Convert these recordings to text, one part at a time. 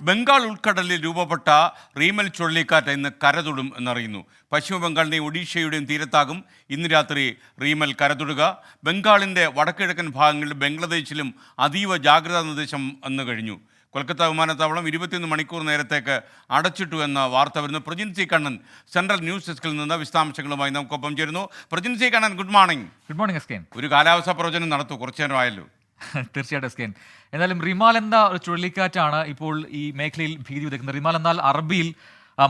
ബംഗാൾ ഉൾക്കടലിൽ രൂപപ്പെട്ട റീമൽ ചുഴലിക്കാറ്റ് ഇന്ന് കരതൊടും എന്നറിയുന്നു. പശ്ചിമ ബംഗാളിൻ്റെയും ഒഡീഷയുടെയും തീരത്താകും ഇന്ന് രാത്രി റീമൽ കരതൊടുക. ബംഗാളിൻ്റെ വടക്കിഴക്കൻ ഭാഗങ്ങളിൽ ബംഗ്ലാദേശിലും അതീവ ജാഗ്രതാ നിർദ്ദേശം വന്നു കഴിഞ്ഞു. കൊൽക്കത്ത വിമാനത്താവളം 21 മണിക്കൂർ നേരത്തേക്ക് അടച്ചിട്ടു എന്ന വാർത്ത വരുന്നു. Prajin C Kannan central news ഡെസ്കിൽ നിന്ന് വിശദാംശങ്ങളുമായി നമുക്കൊപ്പം ചേരുന്നു. Prajin C Kannan, good morning. Good morning എസ്കേൻ. ഒരു കാലാവസ്ഥാ പ്രവചനം നടത്തൂ, കുറച്ചു നേരമായല്ലോ. തീർച്ചയായിട്ടും എസ്കേൻ. എന്നാലും റിമാൽ എന്ന ഒരു ചുഴലിക്കാറ്റാണ് ഇപ്പോൾ ഈ മേഖലയിൽ ഭീതി വിതയ്ക്കുന്നത്. റിമാൽ എന്നാൽ അറബിയിൽ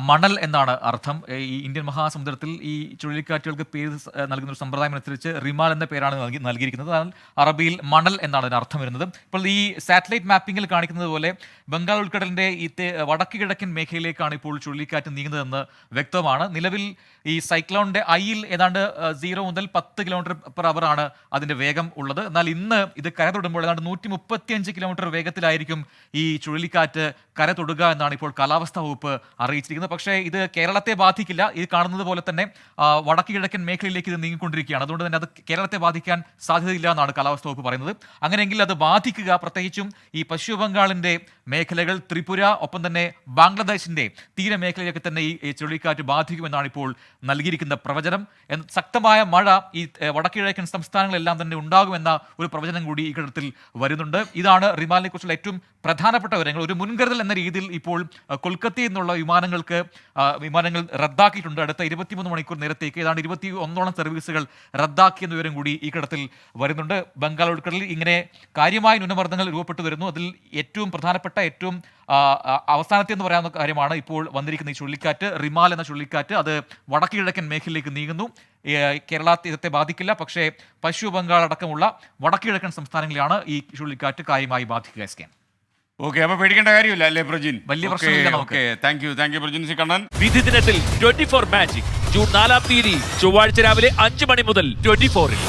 മണൽ എന്നാണ് അർത്ഥം. ഈ ഇന്ത്യൻ മഹാസമുദ്രത്തിൽ ഈ ചുഴലിക്കാറ്റുകൾക്ക് പേര് നൽകുന്ന ഒരു സമ്പ്രദായം അനുസരിച്ച് റിമാൽ എന്ന പേരാണ് നൽകിയിരിക്കുന്നത്. എന്നാൽ അറബിയിൽ മണൽ എന്നാണ് അതിന് അർത്ഥം വരുന്നത്. ഇപ്പോൾ ഈ സാറ്റലൈറ്റ് മാപ്പിങ്ങിൽ കാണിക്കുന്നത് പോലെ ബംഗാൾ ഉൾക്കടലിൻ്റെ ഈ വടക്ക് കിഴക്കൻ മേഖലയിലേക്കാണ് ഇപ്പോൾ ചുഴലിക്കാറ്റ് നീങ്ങുന്നതെന്ന് വ്യക്തമാണ്. നിലവിൽ ഈ സൈക്ലോണിൻ്റെ ഐയിൽ ഏതാണ്ട് 0 മുതൽ 10 km/h ആണ് അതിൻ്റെ വേഗം ഉള്ളത്. എന്നാൽ ഇന്ന് ഇത് കര തൊടുമ്പോൾ ഏതാണ്ട് 135 km വേഗത്തിലായിരിക്കും ഈ ചുഴലിക്കാറ്റ് കര തൊടുക എന്നാണ് ഇപ്പോൾ കാലാവസ്ഥാ വകുപ്പ് അറിയിച്ചിരിക്കുന്നത്. പക്ഷേ ഇത് കേരളത്തെ ബാധിക്കില്ല. ഇത് കാണുന്നത് പോലെ തന്നെ വടക്ക് കിഴക്കൻ മേഖലയിലേക്ക് ഇത് നീങ്ങിക്കൊണ്ടിരിക്കുകയാണ്. അതുകൊണ്ട് തന്നെ അത് കേരളത്തെ ബാധിക്കാൻ സാധ്യതയില്ല എന്നാണ് കാലാവസ്ഥാ വകുപ്പ് പറയുന്നത്. അങ്ങനെയെങ്കിൽ അത് ബാധിക്കുക പ്രത്യേകിച്ചും ഈ പശ്ചിമ ബംഗാളിൻ്റെ മേഖലകൾ, ത്രിപുര, ഒപ്പം തന്നെ ബാംഗ്ലാദേശിൻ്റെ തീരമേഖലയിലൊക്കെ തന്നെ ഈ ചുഴലിക്കാറ്റ് ബാധിക്കുമെന്നാണ് ഇപ്പോൾ നൽകിയിരിക്കുന്ന പ്രവചനം. ശക്തമായ മഴ ഈ വടക്ക് കിഴക്കൻ സംസ്ഥാനങ്ങളെല്ലാം തന്നെ ഉണ്ടാകുമെന്ന ഒരു പ്രവചനം കൂടി ഈ ഘട്ടത്തിൽ വരുന്നുണ്ട്. ഇതാണ് റിമാലിനെ കുറിച്ചുള്ള ഏറ്റവും പ്രധാനപ്പെട്ട വിവരങ്ങൾ. ഒരു മുൻകരുതൽ എന്ന രീതിയിൽ ഇപ്പോൾ കൊൽക്കത്തയിൽ നിന്നുള്ള വിമാനങ്ങൾ റദ്ദാക്കിയിട്ടുണ്ട്. അടുത്ത 23 മണിക്കൂർ നേരത്തേക്ക് ഏതാണ്ട് 21ഓളം സർവീസുകൾ റദ്ദാക്കിയെന്ന വിവരം കൂടി ഈ ഘട്ടത്തിൽ വരുന്നുണ്ട്. ബംഗാൾ ഉൾക്കടലിൽ ഇങ്ങനെ കാര്യമായ ന്യൂനമർദ്ദങ്ങൾ രൂപപ്പെട്ടു വരുന്നു. അതിൽ ഏറ്റവും പ്രധാനപ്പെട്ട, ഏറ്റവും അവസാനത്തെ എന്ന് പറയാവുന്ന കാര്യമാണ് ഇപ്പോൾ വന്നിരിക്കുന്ന ഈ ചുഴലിക്കാറ്റ്. റിമാൽ എന്ന ചുഴലിക്കാറ്റ് അത് വടക്ക് കിഴക്കൻ മേഖലയിലേക്ക് നീങ്ങുന്നു. കേരള തീരത്തെ ബാധിക്കില്ല. പക്ഷേ പശ്ചിമ ബംഗാൾ അടക്കമുള്ള വടക്ക് കിഴക്കൻ സംസ്ഥാനങ്ങളിലാണ് ഈ ചുഴലിക്കാറ്റ് കാര്യമായി ബാധിക്കുക. എസ്കേൻ, ഓക്കെ, അപ്പൊ പേടിക്കേണ്ട കാര്യമില്ല അല്ലേ പ്രജിൻ? വലിയ പ്രശ്നമില്ല. Okay, thank you Prajin C Kannan. വിധി ദിനത്തിൽ 24 മാജിക് ജൂൺ 4 ചൊവ്വാഴ്ച രാവിലെ 5 മണി മുതൽ 24-ൽ.